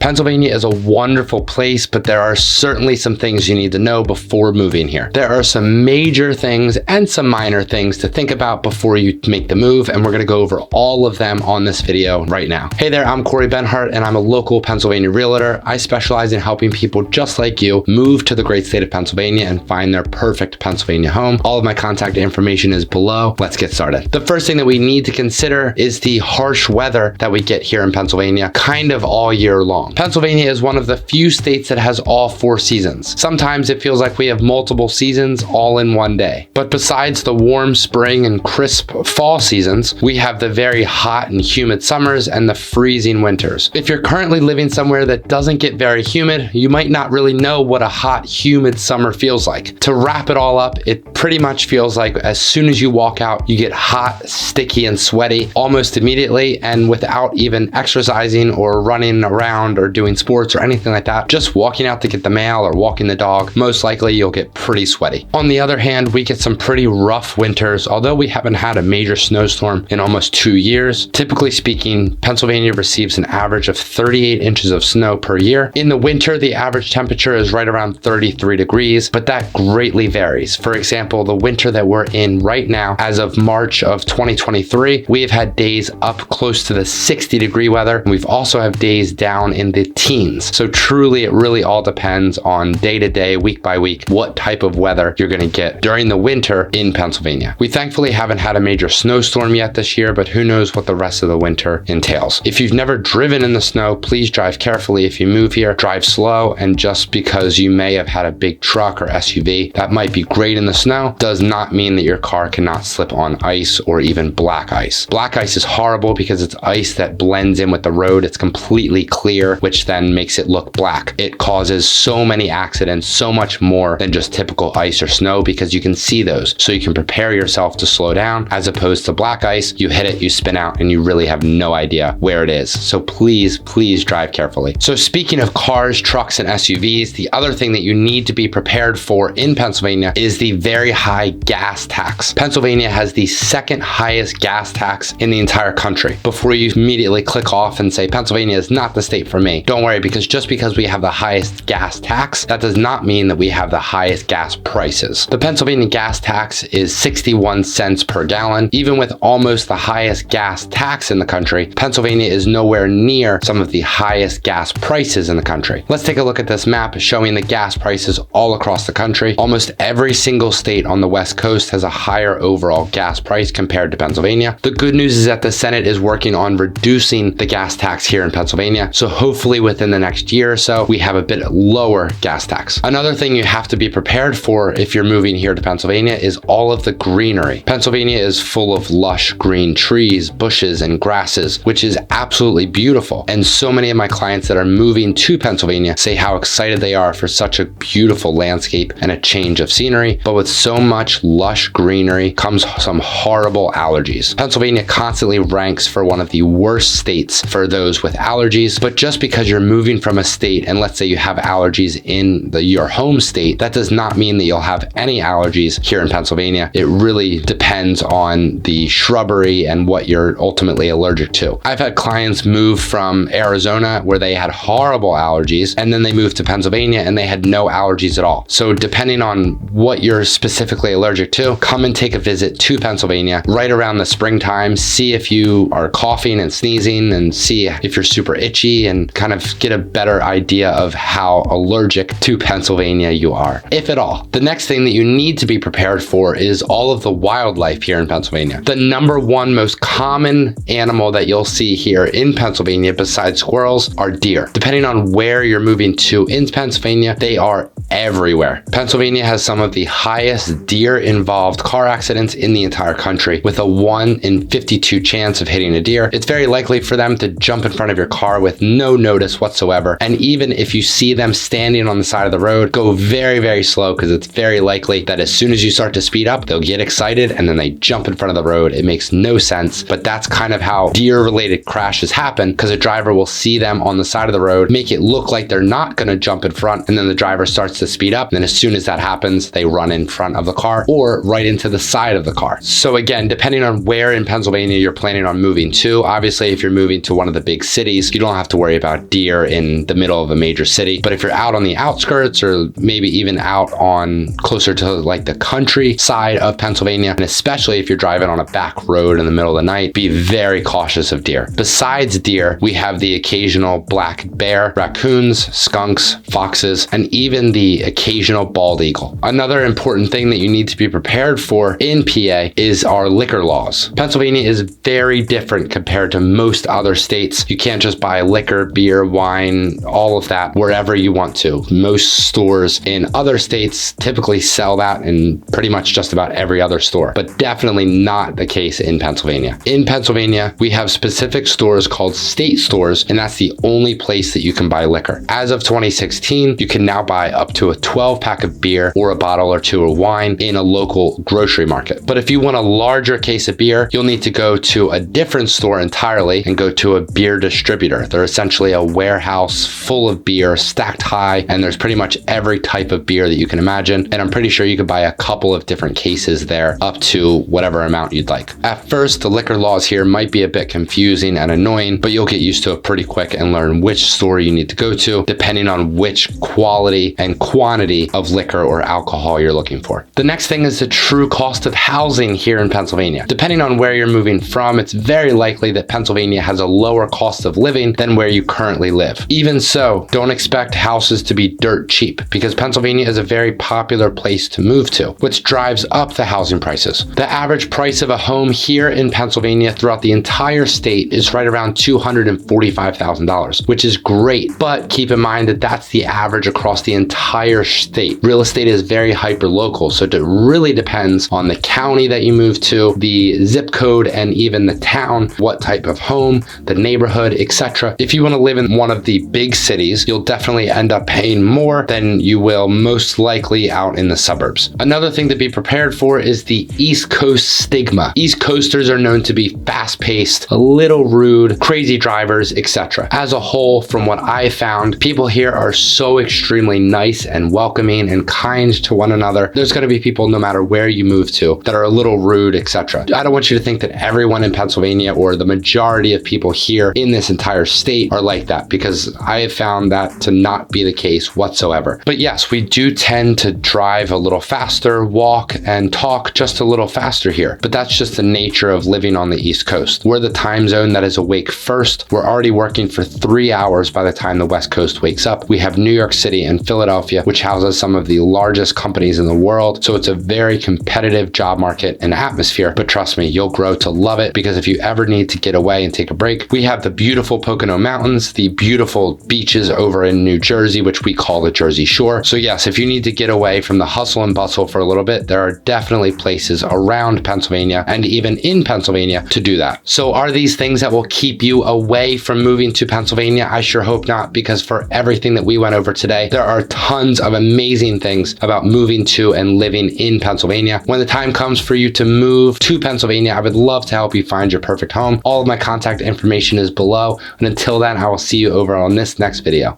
Pennsylvania is a wonderful place, but there are certainly some things you need to know before moving here. There are some major things and some minor things to think about before you make the move, and we're going to go over all of them on this video right now. Hey there, I'm Corey Benhart, and I'm a local Pennsylvania realtor. I specialize in helping people just like you move to the great state of Pennsylvania and find their perfect Pennsylvania home. All of my contact information is below. Let's get started. The first thing that we need to consider is the harsh weather that we get here in Pennsylvania kind of all year long. Pennsylvania is one of the few states that has all 4 seasons. Sometimes it feels like we have multiple seasons all in one day. But besides the warm spring and crisp fall seasons, we have the very hot and humid summers and the freezing winters. If you're currently living somewhere that doesn't get very humid, you might not really know what a hot, humid summer feels like. To wrap it all up, it pretty much feels like as soon as you walk out, you get hot, sticky, and sweaty almost immediately, and without even exercising or running around or doing sports or anything like that, just walking out to get the mail or walking the dog, most likely you'll get pretty sweaty. On the other hand, we get some pretty rough winters. Although we haven't had a major snowstorm in almost 2 years, typically speaking, Pennsylvania receives an average of 38 inches of snow per year. In the winter, the average temperature is right around 33 degrees, but that greatly varies. For example, the winter that we're in right now, as of March of 2023, we have had days up close to the 60-degree weather. We've also have days down in the teens. So truly, it really all depends on day to day, week by week, what type of weather you're going to get during the winter in Pennsylvania. We thankfully haven't had a major snowstorm yet this year, but who knows what the rest of the winter entails. If you've never driven in the snow, please drive carefully. If you move here, drive slow. And just because you may have had a big truck or SUV that might be great in the snow does not mean that your car cannot slip on ice or even black ice. Black ice is horrible because it's ice that blends in with the road. It's completely clear, which then makes it look black. It causes so many accidents, so much more than just typical ice or snow, because you can see those. So you can prepare yourself to slow down, as opposed to black ice. You hit it, you spin out, and you really have no idea where it is. So please drive carefully. So speaking of cars, trucks, and SUVs, the other thing that you need to be prepared for in Pennsylvania is the very high gas tax. Pennsylvania has the second highest gas tax in the entire country. Before you immediately click off and say Pennsylvania is not the state for me, don't worry, because just because we have the highest gas tax, that does not mean that we have the highest gas prices. The Pennsylvania gas tax is 61 cents per gallon. Even with almost the highest gas tax in the country, Pennsylvania is nowhere near some of the highest gas prices in the country. Let's take a look at this map showing the gas prices all across the country. Almost every single state on the West Coast has a higher overall gas price compared to Pennsylvania. The good news is that the Senate is working on reducing the gas tax here in Pennsylvania. So hopefully within the next year or so, we have a bit lower gas tax. Another thing you have to be prepared for if you're moving here to Pennsylvania is all of the greenery. Pennsylvania is full of lush green trees, bushes, and grasses, which is absolutely beautiful. And so many of my clients that are moving to Pennsylvania say how excited they are for such a beautiful landscape and a change of scenery. But with so much lush greenery comes some horrible allergies. Pennsylvania constantly ranks for one of the worst states for those with allergies. But just because you're moving from a state, and let's say you have allergies in your home state, that does not mean that you'll have any allergies here in Pennsylvania. It really depends on the shrubbery and what you're ultimately allergic to. I've had clients move from Arizona where they had horrible allergies, and then they moved to Pennsylvania and they had no allergies at all. So depending on what you're specifically allergic to, come and take a visit to Pennsylvania right around the springtime. See if you are coughing and sneezing, and see if you're super itchy, and kind of get a better idea of how allergic to Pennsylvania you are, if at all. The next thing that you need to be prepared for is all of the wildlife here in Pennsylvania. The number one most common animal that you'll see here in Pennsylvania besides squirrels are deer. Depending on where you're moving to in Pennsylvania, they are everywhere. Pennsylvania has some of the highest deer-involved car accidents in the entire country, with a 1 in 52 chance of hitting a deer. It's very likely for them to jump in front of your car with no notice whatsoever. And even if you see them standing on the side of the road, go very slow, because it's very likely that as soon as you start to speed up, they'll get excited and then they jump in front of the road. It makes no sense, but that's kind of how deer-related crashes happen, because a driver will see them on the side of the road, make it look like they're not going to jump in front, and then the driver starts starts to speed up. And then as soon as that happens, they run in front of the car or right into the side of the car. So again, depending on where in Pennsylvania you're planning on moving to, obviously if you're moving to one of the big cities, you don't have to worry about deer in the middle of a major city. But if you're out on the outskirts or maybe even out on closer to like the countryside of Pennsylvania, and especially if you're driving on a back road in the middle of the night, be very cautious of deer. Besides deer, we have the occasional black bear, raccoons, skunks, foxes, and even the occasional bald eagle. Another important thing that you need to be prepared for in PA is our liquor laws. Pennsylvania is very different compared to most other states. You can't just buy liquor, beer, wine, all of that wherever you want to. Most stores in other states typically sell that in pretty much just about every other store, but definitely not the case in Pennsylvania. In Pennsylvania, we have specific stores called state stores, and that's the only place that you can buy liquor. As of 2016, you can now buy up to a 12-pack of beer or a bottle or two of wine in a local grocery market. But if you want a larger case of beer, you'll need to go to a different store entirely and go to a beer distributor. They're essentially a warehouse full of beer stacked high, and there's pretty much every type of beer that you can imagine. And I'm pretty sure you could buy a couple of different cases there up to whatever amount you'd like. At first, the liquor laws here might be a bit confusing and annoying, but you'll get used to it pretty quick and learn which store you need to go to depending on which quality and quantity of liquor or alcohol you're looking for. The next thing is the true cost of housing here in Pennsylvania. Depending on where you're moving from, it's very likely that Pennsylvania has a lower cost of living than where you currently live. Even so, don't expect houses to be dirt cheap because Pennsylvania is a very popular place to move to, which drives up the housing prices. The average price of a home here in Pennsylvania throughout the entire state is right around $245,000, which is great, but keep in mind that that's the average across the entire state. Real estate is very hyper-local, so it really depends on the county that you move to, the zip code, and even the town, what type of home, the neighborhood, etc. If you want to live in one of the big cities, you'll definitely end up paying more than you will most likely out in the suburbs. Another thing to be prepared for is the East Coast stigma. East Coasters are known to be fast-paced, a little rude, crazy drivers, etc. As a whole, from what I found, people here are so extremely nice and welcoming and kind to one another. There's going to be people no matter where you move to that are a little rude, etc. I don't want you to think that everyone in Pennsylvania or the majority of people here in this entire state are like that, because I have found that to not be the case whatsoever. But yes, we do tend to drive a little faster, walk and talk just a little faster here, but that's just the nature of living on the East Coast. We're the time zone that is awake first. We're already working for 3 hours by the time the West Coast wakes up. We have New York City and Philadelphia, which houses some of the largest companies in the world. So it's a very competitive job market and atmosphere, but trust me, you'll grow to love it, because if you ever need to get away and take a break, we have the beautiful Pocono Mountains, the beautiful beaches over in New Jersey, which we call the Jersey Shore. So yes, if you need to get away from the hustle and bustle for a little bit, there are definitely places around Pennsylvania and even in Pennsylvania to do that. So are these things that will keep you away from moving to Pennsylvania? I sure hope not, because for everything that we went over today, there are tons of amazing things about moving to and living in Pennsylvania. When the time comes for you to move to Pennsylvania, I would love to help you find your perfect home. All of my contact information is below. And until then, I will see you over on this next video.